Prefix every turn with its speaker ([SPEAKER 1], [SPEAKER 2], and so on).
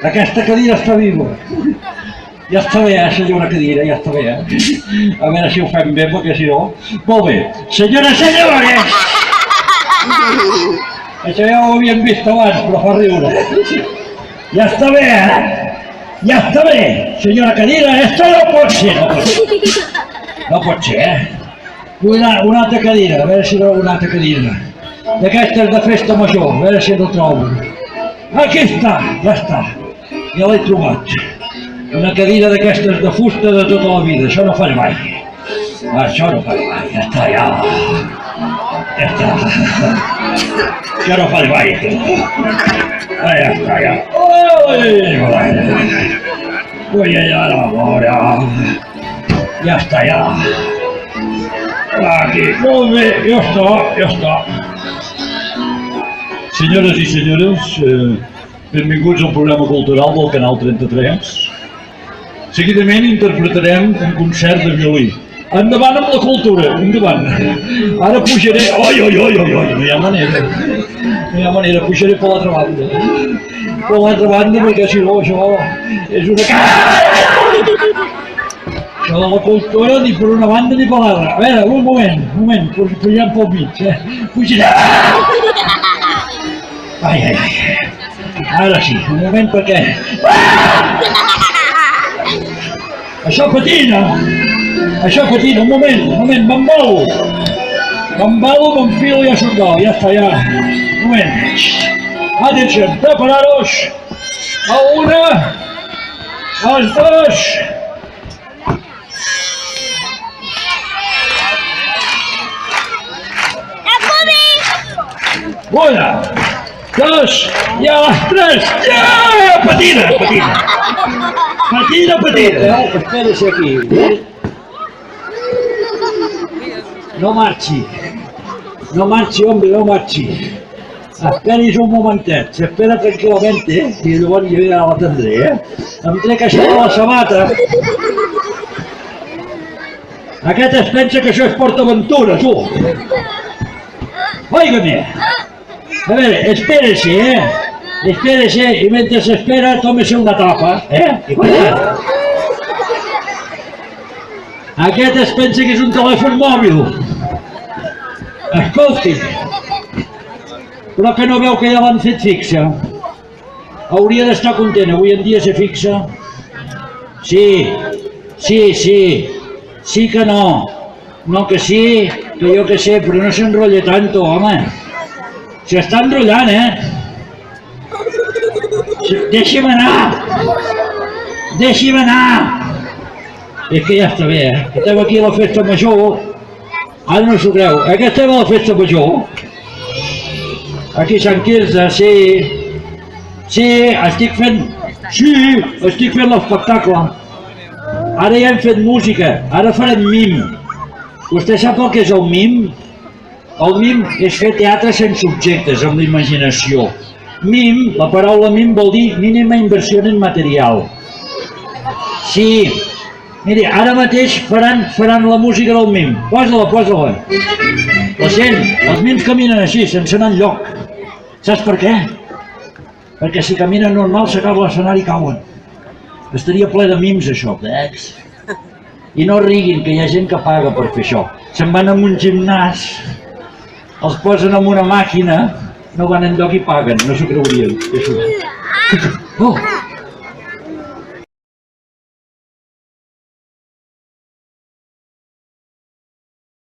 [SPEAKER 1] Aquesta cadira està viva. Ja està bé, senyora cadira, ja està bé. A veure si ho fem bé, perquè si no... Molt bé. Senyores, senyores! Això ja ho havíem vist abans, però fa riure. Ja està bé, Ja està bé, senyora cadira, esto no pot ser, no pot ser. No pot ser, Una altra cadira, a veure si no una altra cadira. D'aquestes de festa major, a veure si no trobo. Aquí està, ja està. Ja l'he trobat. Una cadira d'aquestes de fusta de tota la vida, això no falla mai. Això no falla mai, ja està, ja. Ja està. Això no falla mai. Ja està, ja. Ui, ara, mora. Ja està, ja. Aquí, molt bé, ja està. Senyores i senyors, benvinguts al programa cultural del Canal 33. Seguidament interpretarem un concert de violí. Endavant amb la cultura, endavant. Ara pujaré... No hi ha manera, pujaré per l'altra banda. Per l'altra banda, perquè si no, això és una... Això de la cultura ni per una banda ni per l'altra. A veure, un moment, pujant pel mig, Pujaré... Ai. Ara sí, un moment perquè... Això patina, un moment, m'enfilo i ja sóc dalt, ja està, ja. Un moment. Atenció, prepararos. A una, a les dos. Una, dos, i a les tres. Ja! Patina. Espera-se aquí. No marxi, hombre, no marxi. Esperis un momentet, s'espera tranquil·lament, i llavors ja l'atendré, Em trec això de la sabata. Aquest es pensa que això és PortAventura, tu. Óigame. A veure, espérese, Espérese, y mientras se espera, tómese una tapa, I guanya. Aquest es pensa que és un telèfon mòbil. Escolti, però que no veu que ja l'han fet fixa? Hauria d'estar content, avui en dia ser fixa. Sí que no. No que sí, que jo que sé, però no s'enrotlla tanto, home. S'està enrotllant, Deixi'm anar! És que ja està bé, Estem aquí a la festa major. Ara no s'ho creu. Que estem a la festa major? Aquí a Sant Quirze, sí. Estic fent l'espectacle. Ara ja hem fet música, ara farem mim. Vostè sap el que és el mim? El mim és fer teatre sense objectes, amb la imaginació. Mim, la paraula mim vol dir mínima inversió en material. Sí. Miri, ara mateix faran la música del mim. Posa-la. La sent? Els mims caminen així, sense anar enlloc. Saps per què? Perquè si caminen normal s'acaba l'escenari i cauen. Estaria ple de mims, això. I no riguin, que hi ha gent que paga per fer això. Se'n van a un gimnàs, els posen en una màquina, no van enlloc i paguen, no s'ho creurien. Oh!